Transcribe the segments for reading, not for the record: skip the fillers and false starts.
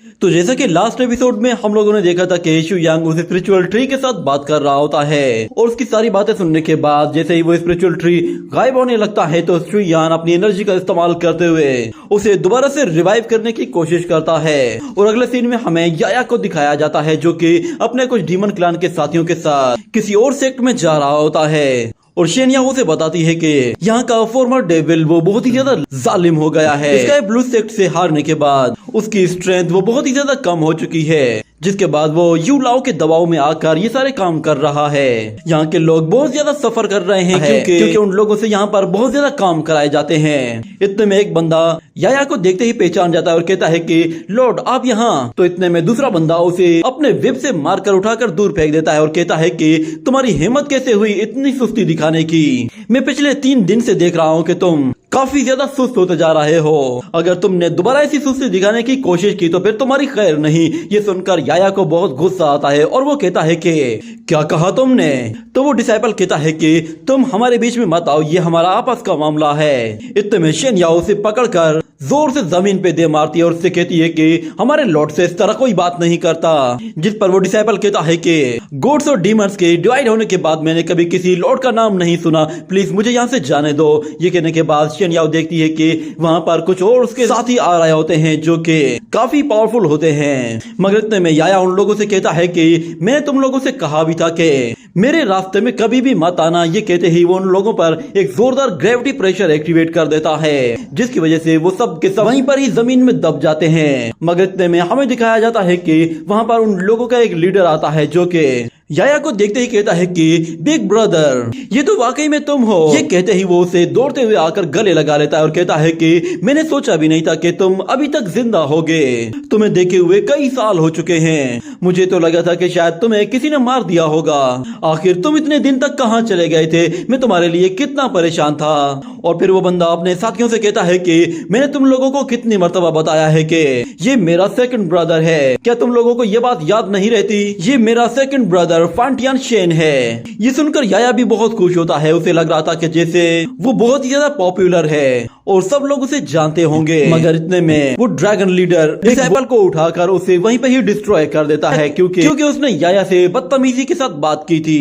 तो जैसा कि लास्ट एपिसोड में हम लोगों ने देखा था कि शू यांग उस स्पिरिचुअल ट्री के साथ बात कर रहा होता है और उसकी सारी बातें सुनने के बाद जैसे ही वो स्पिरिचुअल ट्री गायब होने लगता है तो शू यांग अपनी एनर्जी का इस्तेमाल करते हुए उसे दोबारा से रिवाइव करने की कोशिश करता है। और अगले सीन में हमें याया को दिखाया जाता है जो कि अपने कुछ डीमन क्लान के साथियों के साथ किसी और सेक्ट में जा रहा होता है और शेनिया उसे बताती है कि यहाँ का फॉर्मर डेविल वो बहुत ही ज्यादा जालिम हो गया है। स्काई ब्लू सेक्ट से हारने के बाद उसकी स्ट्रेंथ वो बहुत ही ज्यादा कम हो चुकी है, जिसके बाद वो यू लाओ के दबाव में आकर ये सारे काम कर रहा है। यहाँ के लोग बहुत ज्यादा सफर कर रहे हैं क्योंकि उन लोगों से यहाँ पर बहुत ज्यादा काम कराए जाते हैं। इतने में एक बंदा याया को देखते ही पहचान जाता है और कहता है कि लॉर्ड आप यहाँ। तो इतने में दूसरा बंदा उसे अपने विप से मारकर उठाकर दूर फेंक देता है और कहता है कि तुम्हारी हिम्मत कैसे हुई इतनी सुस्ती दिखाने की। मैं पिछले 3 दिन से देख रहा हूँ कि तुम काफी ज्यादा सुस्त होते जा रहे हो। अगर तुमने दोबारा ऐसी सुस्ती दिखाने की कोशिश की तो फिर तुम्हारी खैर नहीं। ये सुनकर याया को बहुत गुस्सा आता है और वो कहता है कि क्या कहा तुमने। तो वो डिसाइपल कहता है कि तुम हमारे बीच में मत आओ, ये हमारा आपस का मामला है। इतने में शेनिया उसे पकड़कर जोर से जमीन पे दे मारती है और उससे कहती है कि हमारे लॉर्ड से इस तरह कोई बात नहीं करता। जिस पर वो डिसाइपल कहता है कि गॉड्स और डीमंस के डिवाइड होने के बाद मैंने कभी किसी लॉर्ड का नाम नहीं सुना, प्लीज मुझे यहाँ से जाने दो। ये कहने के बाद शेनिया देखती है कि वहाँ पर कुछ और उसके साथी आ रहे होते हैं जो कि काफी पावरफुल होते हैं। मगर इतने में याया उन लोगों से कहता है कि मैंने तुम लोगों से कहा भी था कि मेरे रास्ते में कभी भी मत आना। ये कहते ही वो उन लोगों पर एक जोरदार ग्रेविटी प्रेशर एक्टिवेट कर देता है, जिसकी वजह से वो सब के सब वहीं पर ही जमीन में दब जाते हैं। मगर इतने में हमें दिखाया जाता है कि वहाँ पर उन लोगों का एक लीडर आता है जो कि याया को देखते ही कहता है कि बिग ब्रदर ये तो वाकई में तुम हो। ये कहते ही वो उसे दौड़ते हुए आकर गले लगा लेता है और कहता है कि मैंने सोचा भी नहीं था कि तुम अभी तक जिंदा होगे। तुम्हें देखे हुए कई साल हो चुके हैं, मुझे तो लगा था कि शायद तुम्हें किसी ने मार दिया होगा। आखिर तुम इतने दिन तक कहाँ चले गए थे, मैं तुम्हारे लिए कितना परेशान था। और फिर वो बंदा अपने साथियों से कहता है कि मैंने तुम लोगों को कितनी मर्तबा बताया है कि ये मेरा सेकंड ब्रदर है, क्या तुम लोगों को ये बात याद नहीं रहती। ये मेरा सेकंड ब्रदर फांटियान शेन है। ये सुनकर याया भी बहुत खुश होता है। उसे लग रहा था कि जैसे वो बहुत ही ज्यादा पॉपुलर है और सब लोग उसे जानते होंगे। मगर इतने में वो ड्रैगन लीडर डिसाइपल को उठाकर उसे वहीं पे ही डिस्ट्रॉय कर देता है क्योंकि उसने याया से बदतमीजी के साथ बात की थी।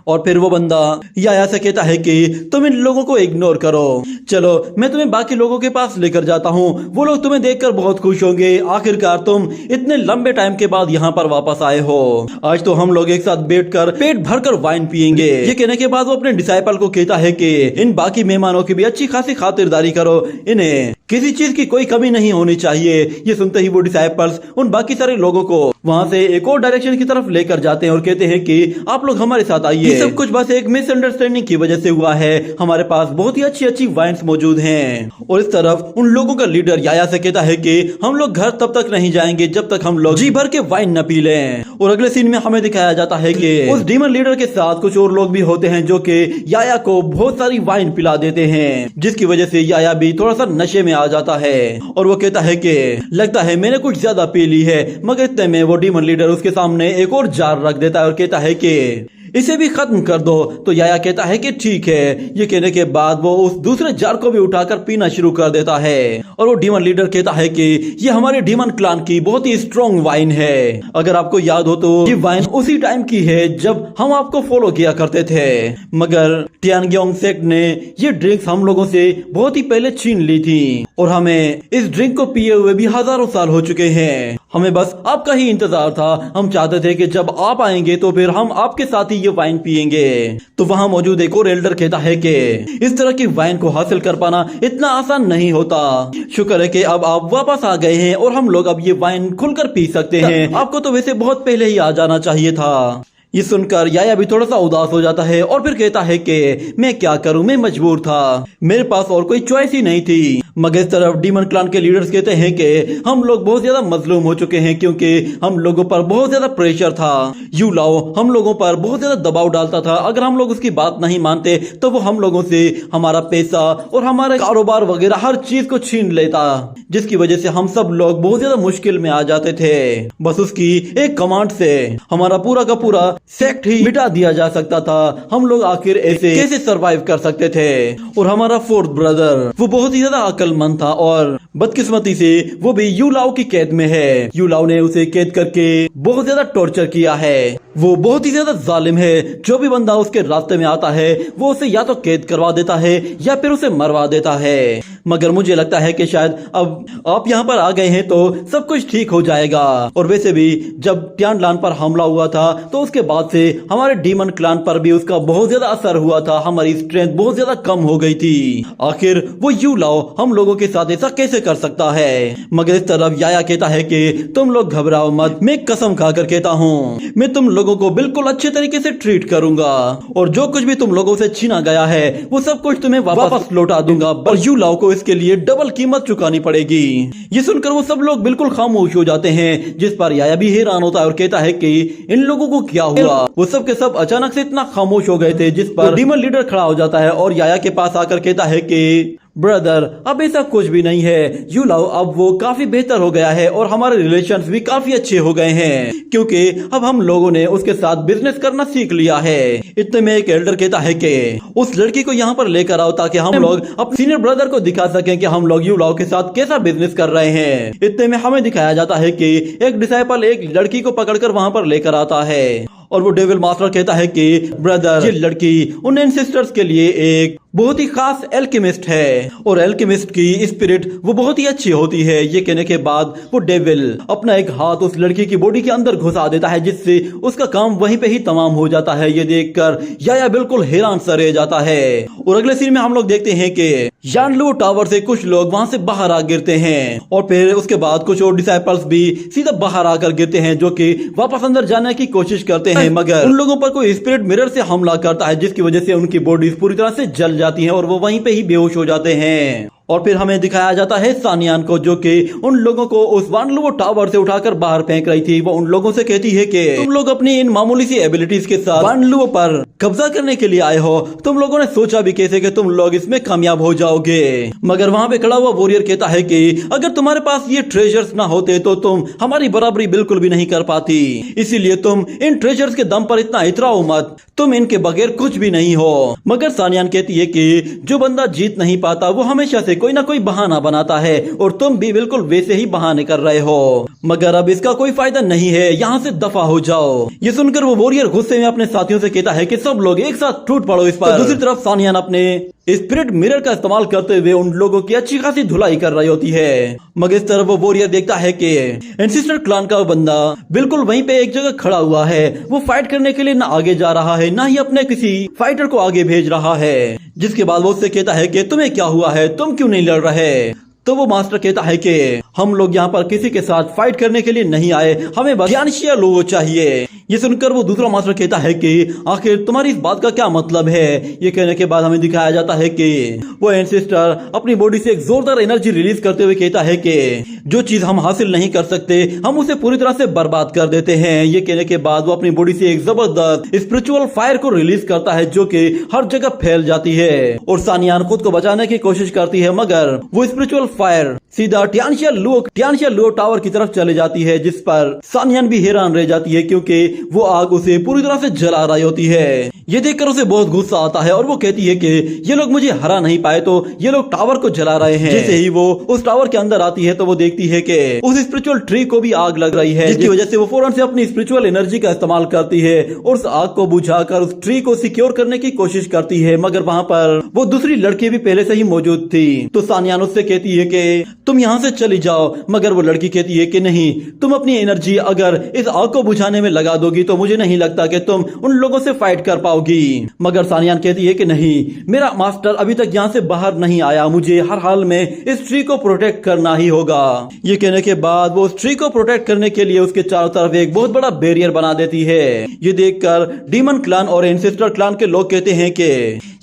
और फिर वो बंदा याया से कहता है कि तुम इन लोगों को इग्नोर करो, चलो मैं तुम्हें बाकी लोगों के पास लेकर जाता हूँ, वो लोग तुम्हें देखकर बहुत खुश होंगे। आखिरकार तुम इतने लंबे टाइम के बाद यहाँ पर वापस आए हो, आज तो हम लोग एक साथ बैठकर पेट भरकर वाइन पियेंगे। ये कहने के बाद वो अपने डिसाइपल को कहता है कि इन बाकी मेहमानों की भी अच्छी खासी खातिरदारी करो, इन्हें किसी चीज की कोई कमी नहीं होनी चाहिए। ये सुनते ही वो डिसाइपल्स उन बाकी सारे लोगों को वहाँ से एक और डायरेक्शन की तरफ लेकर जाते हैं और कहते हैं कि आप लोग हमारे साथ आइए। ये सब कुछ बस एक मिसअंडरस्टैंडिंग की वजह से हुआ है, हमारे पास बहुत ही अच्छी अच्छी वाइन्स मौजूद हैं। और इस तरफ उन लोगों का लीडर याया से कहता है कि हम लोग घर तब तक नहीं जाएंगे जब तक हम लोग जी भर के वाइन न पी लें। और अगले सीन में हमें दिखाया जाता है कि उस डीमन लीडर के साथ कुछ और लोग भी होते हैं जो कि याया को बहुत सारी वाइन पिला देते हैं, जिसकी वजह से याया भी थोड़ा सा नशे में आ जाता है। और वो कहता है कि लगता है मैंने कुछ ज्यादा पी ली है। मगर इतने में वो डीमन लीडर उसके सामने एक और जार रख देता है और कहता है कि इसे भी खत्म कर दो। तो याया कहता है कि ठीक है। ये कहने के बाद वो उस दूसरे जार को भी उठाकर पीना शुरू कर देता है। और वो डीमन लीडर कहता है कि ये हमारे डीमन क्लान की बहुत ही स्ट्रॉन्ग वाइन है। अगर आपको याद हो तो ये वाइन उसी टाइम की है जब हम आपको फॉलो किया करते थे, मगर टियानग्योंग सेक्ट ने ये ड्रिंक्स हम लोगों से बहुत ही पहले छीन ली थी और हमें इस ड्रिंक को पिए हुए भी हजारों साल हो चुके हैं। हमें बस आपका ही इंतजार था, हम चाहते थे कि जब आप आएंगे तो फिर हम आपके साथ ही ये वाइन पिएंगे। तो वहाँ मौजूद एक और एल्डर कहता है कि इस तरह की वाइन को हासिल कर पाना इतना आसान नहीं होता। शुक्र है कि अब आप वापस आ गए हैं और हम लोग अब ये वाइन खुलकर पी सकते हैं। आपको तो वैसे बहुत पहले ही आ जाना चाहिए था। ये सुनकर याया भी थोड़ा सा उदास हो जाता है और फिर कहता है कि मैं क्या करूं, मैं मजबूर था, मेरे पास और कोई चॉइस ही नहीं थी। मगर इस तरफ डीमन क्लान के लीडर्स कहते हैं कि हम लोग बहुत ज्यादा मजलूम हो चुके हैं क्योंकि हम लोगों पर बहुत ज्यादा प्रेशर था। यू लाओ हम लोगों पर बहुत ज्यादा दबाव डालता था, अगर हम लोग उसकी बात नहीं मानते तो वो हम लोगों से हमारा पैसा और हमारे कारोबार वगैरह हर चीज को छीन लेता, जिसकी वजह से हम सब लोग बहुत ज्यादा मुश्किल में आ जाते थे। बस उसकी एक कमांड से हमारा पूरा का पूरा सेक्ट ही मिटा दिया जा सकता था। हम लोग आखिर ऐसे कैसे सरवाइव कर सकते थे। और हमारा फोर्थ ब्रदर वो बहुत ही ज्यादा अक्लमंद था और बदकिस्मती से वो भी यूलाओ की कैद में है। यूलाओ ने उसे कैद करके बहुत ज्यादा टॉर्चर किया है। वो बहुत ही ज्यादा जालिम है। जो भी बंदा उसके रास्ते में आता है वो उसे या तो कैद करवा देता है या फिर उसे मरवा देता है। मगर मुझे लगता है कि शायद अब आप यहाँ पर आ गए हैं तो सब कुछ ठीक हो जाएगा। और वैसे भी जब टियानलान पर हमला हुआ था तो उसके बाद से हमारे डीमन क्लान पर भी उसका बहुत ज्यादा असर हुआ था। हमारी स्ट्रेंथ बहुत ज्यादा कम हो गई थी। आखिर वो यूलाओ हम लोगों के साथ ऐसा कैसे कर सकता है? मगर इस तरफ याया कहता है कि तुम लोग घबराओ मत, मैं कसम खाकर कहता हूँ मैं तुम लोगों को बिल्कुल अच्छे तरीके से ट्रीट करूंगा और जो कुछ भी तुम लोगों से छीना गया है वो सब कुछ तुम्हें वापस लौटा दूंगा। और यूलाओ को इसके लिए डबल कीमत चुकानी पड़ेगी। ये सुनकर वो सब लोग बिल्कुल खामोश हो जाते हैं, जिस पर याया भी हैरान होता है और कहता है कि इन लोगों को क्या हुआ। वो सब के सब अचानक से इतना खामोश हो गए थे, जिस पर डीमन लीडर खड़ा हो जाता है और याया के पास आकर कहता है कि ब्रदर अब ऐसा कुछ भी नहीं है। यूलाओ अब वो काफी बेहतर हो गया है और हमारे रिलेशंस भी काफी अच्छे हो गए हैं क्योंकि अब हम लोगों ने उसके साथ बिजनेस करना सीख लिया है। इतने में एक एल्डर कहता है कि उस लड़की को यहाँ पर लेकर आओ ताकि हम लोग अपने सीनियर ब्रदर को दिखा सकें कि हम लोग यूलाओ के साथ कैसा बिजनेस कर रहे हैं। इतने में हमें दिखाया जाता है कि एक डिसाइपल एक लड़की को पकड़कर वहाँ पर लेकर आता है और वो डेविल मास्टर कहता है कि ब्रदर ये लड़की उन एंसेस्टर्स के लिए एक बहुत ही खास एल्केमिस्ट है और एल्केमिस्ट की स्पिरिट वो बहुत ही अच्छी होती है। ये कहने के बाद वो डेविल अपना एक हाथ उस लड़की की बॉडी के अंदर घुसा देता है, जिससे उसका काम वहीं पे ही तमाम हो जाता है। ये देखकर याया बिल्कुल हैरान सा रह जाता है। और अगले सीन में हम लोग देखते हैं कि यानलू टावर से कुछ लोग वहां से बाहर आ गिरते हैं और फिर उसके बाद कुछ और डिसाइपल्स भी सीधा बाहर आकर गिरते हैं, जो कि वापस अंदर जाने की कोशिश करते हैं। मगर उन लोगों पर कोई स्पिरिट मिरर से हमला करता है, जिसकी वजह से उनकी बॉडीज पूरी तरह से जल जाती हैं और वो वहीं पे ही बेहोश हो जाते हैं। और फिर हमें दिखाया जाता है सानियान को, जो कि उन लोगों को उस वानलुओ टावर से उठाकर बाहर फेंक रही थी। वो उन लोगों से कहती है कि तुम लोग अपनी इन मामूली सी एबिलिटीज के साथ वानलुओ पर कब्जा करने के लिए आए हो। तुम लोगों ने सोचा भी कैसे कि तुम लोग इसमें कामयाब हो जाओगे। मगर वहां पे खड़ा हुआ वॉरियर कहता है कि अगर तुम्हारे पास ये ट्रेजर्स ना होते तो तुम हमारी बराबरी बिल्कुल भी नहीं कर पाती। इसीलिए तुम इन ट्रेजर्स के दम पर इतना इतराओ मत, तुम इनके बगैर कुछ भी नहीं हो। मगर सानियान कहती है कि जो बंदा जीत नहीं पाता वो हमेशा से कोई ना कोई बहाना बनाता है और तुम भी बिल्कुल वैसे ही बहाने कर रहे हो। मगर अब इसका कोई फायदा नहीं है, यहाँ से दफा हो जाओ। ये सुनकर वो वॉरियर गुस्से में अपने साथियों से कहता है कि सब लोग एक साथ टूट पड़ो इस पर। तो दूसरी तरफ सानियान अपने स्पिरिट मिरर का इस्तेमाल करते हुए उन लोगों की अच्छी खासी धुलाई कर रही होती है। मगर इस तरफ वो वॉरियर देखता है कि एंसेस्टर क्लान का बंदा बिल्कुल वहीं पे एक जगह खड़ा हुआ है। वो फाइट करने के लिए ना आगे जा रहा है, ना ही अपने किसी फाइटर को आगे भेज रहा है। जिसके बाद वो उससे कहता है कि तुम्हें क्या हुआ है, तुम क्यों नहीं लड़ रहे? तो वो मास्टर कहता है कि हम लोग यहाँ पर किसी के साथ फाइट करने के लिए नहीं आए, हमें बस टियानशिया लुओ चाहिए। ये सुनकर वो दूसरा मास्टर कहता है कि आखिर तुम्हारी इस बात का क्या मतलब है? ये कहने के बाद हमें दिखाया जाता है कि वो एंसेस्टर अपनी बॉडी से एक जोरदार एनर्जी रिलीज करते हुए कहता है कि जो चीज हम हासिल नहीं कर सकते हम उसे पूरी तरह से बर्बाद कर देते हैं। ये कहने के बाद वो अपनी बॉडी से एक जबरदस्त स्पिरिचुअल फायर को रिलीज करता है, जो कि हर जगह फैल जाती है और सानियान खुद को बचाने की कोशिश करती है। मगर वो स्पिरिचुअल फायर सीधा टियानशिया लुओ टावर की तरफ चले जाती है, जिस पर सानियान भी हैरान रह जाती है क्योंकि वो आग उसे पूरी तरह से जला रही होती है। ये देखकर उसे बहुत गुस्सा आता है और वो कहती है कि ये लोग मुझे हरा नहीं पाए तो ये लोग टावर को जला रहे हैं। जैसे ही वो उस टावर के अंदर आती है तो वो देखती है कि उस स्पिरिचुअल ट्री को भी आग लग रही है, जिसकी वजह से वो फौरन से अपनी स्पिरिचुअल एनर्जी का इस्तेमाल करती है और उस आग को बुझाकर उस ट्री को सिक्योर करने की कोशिश करती है। मगर वहाँ पर वो दूसरी लड़की भी पहले से ही मौजूद थी। तो सानियान उससे कहती है कि तुम यहाँ से चली जाओ। मगर वो लड़की कहती है कि नहीं, तुम अपनी एनर्जी अगर इस आग को बुझाने में लगा दोगी तो मुझे नहीं लगता कि तुम उन लोगों से फाइट कर पाओगी। मगर सानियान कहती है कि नहीं, मेरा मास्टर अभी तक यहाँ से बाहर नहीं आया, मुझे हर हाल में इस ट्री को प्रोटेक्ट करना ही होगा। ये कहने के बाद वो उस ट्री को प्रोटेक्ट करने के लिए उसके चारों तरफ एक बहुत बड़ा बैरियर बना देती है। ये देखकर डीमन क्लान और एंसेस्टर क्लान के लोग कहते हैं कि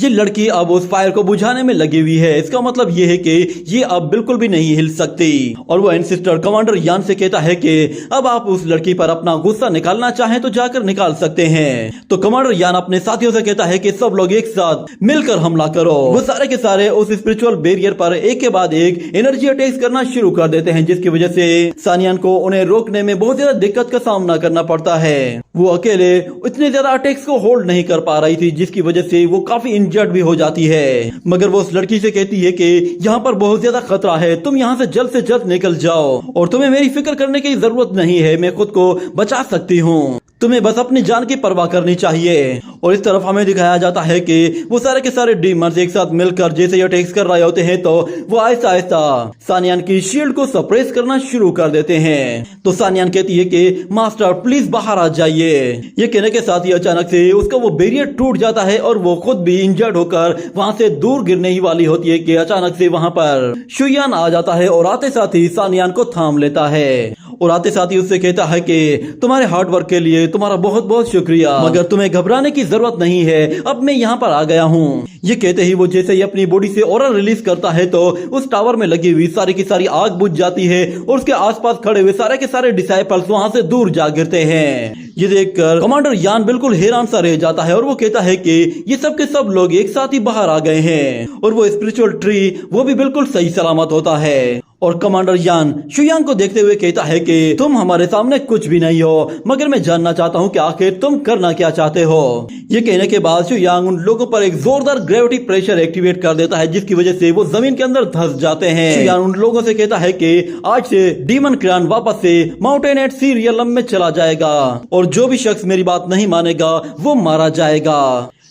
ये लड़की अब उस फायर को बुझाने में लगी हुई है, इसका मतलब ये है कि ये अब बिल्कुल भी नहीं हिल सकती। और वो एंसेस्टर कमांडर यान से कहता है कि अब आप उस लड़की पर अपना गुस्सा निकालना चाहें तो जाकर निकाल सकते हैं। तो कमांडर यान अपने साथियों से कहता है कि सब लोग एक साथ मिलकर हमला करो। वो सारे के सारे उस स्पिरिचुअल बैरियर पर एक के बाद एक एनर्जी अटैक्स करना शुरू कर देते हैं, जिसकी वजह से सानियान को उन्हें रोकने में बहुत ज्यादा दिक्कत का सामना करना पड़ता है। वो अकेले इतने ज्यादा अटैक्स को होल्ड नहीं कर पा रही थी, जिसकी वजह से वो काफी इंजर्ड भी हो जाती है, मगर वो उस लड़की से कहती है कि यहाँ पर बहुत ज्यादा खतरा है, तुम यहाँ से जल्द निकल जाओ और तुम्हें मेरी फिक्र करने की जरूरत नहीं है, मैं खुद को बचा सकती हूँ, तुम्हें बस अपनी जान की परवाह करनी चाहिए। और इस तरफ हमें दिखाया जाता है कि वो सारे के सारे डीमंस एक साथ मिलकर जैसे ये अटैक्स कर रहे होते हैं तो वो आहिस्ता आहिस्ता सानियान की शील्ड को सप्रेस करना शुरू कर देते हैं। तो सानियान कहती है कि मास्टर प्लीज बाहर आ जाइए। ये कहने के साथ ही अचानक से उसका वो बैरियर टूट जाता है और वो खुद भी इंजर्ड होकर वहां से दूर गिरने ही वाली होती है कि अचानक से वहां पर शुयान आ जाता है और आते साथ ही सानियान को थाम लेता है और आते साथ ही उससे कहता है कि तुम्हारे हार्ड वर्क के लिए तुम्हारा बहुत बहुत शुक्रिया, मगर तुम्हें घबराने की जरूरत नहीं है, अब मैं यहाँ पर आ गया हूँ। ये कहते ही वो जैसे ही अपनी बॉडी से ऑरा रिलीज करता है तो उस टावर में लगी हुई सारी की सारी आग बुझ जाती है और उसके आसपास खड़े हुए सारे के सारे डिसाइपल्स वहां से दूर जा गिरते हैं। ये देखकर कमांडर यान बिल्कुल हैरान सा रह जाता है और वो कहता है कि ये सब के सब लोग एक साथ ही बाहर आ गए हैं और वो स्पिरिचुअल ट्री वो भी बिल्कुल सही सलामत होता है। और कमांडर यान शुयांग को देखते हुए कहता है कि तुम हमारे सामने कुछ भी नहीं हो, मगर मैं जानना चाहता हूँ कि आखिर तुम करना क्या चाहते हो। ये कहने के बाद शुयांग उन लोगों पर एक जोरदार ग्रेविटी प्रेशर एक्टिवेट कर देता है जिसकी वजह से वो जमीन के अंदर धंस जाते हैं। शुयांग उन लोगों से कहता है कि आज से डीमन क्रान वापस से माउंटेन एट सी रियलम में चला जाएगा और जो भी शख्स मेरी बात नहीं मानेगा वो मारा जाएगा।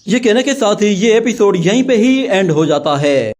ये कहने के साथ ही ये एपिसोड यहीं पे ही एंड हो जाता है।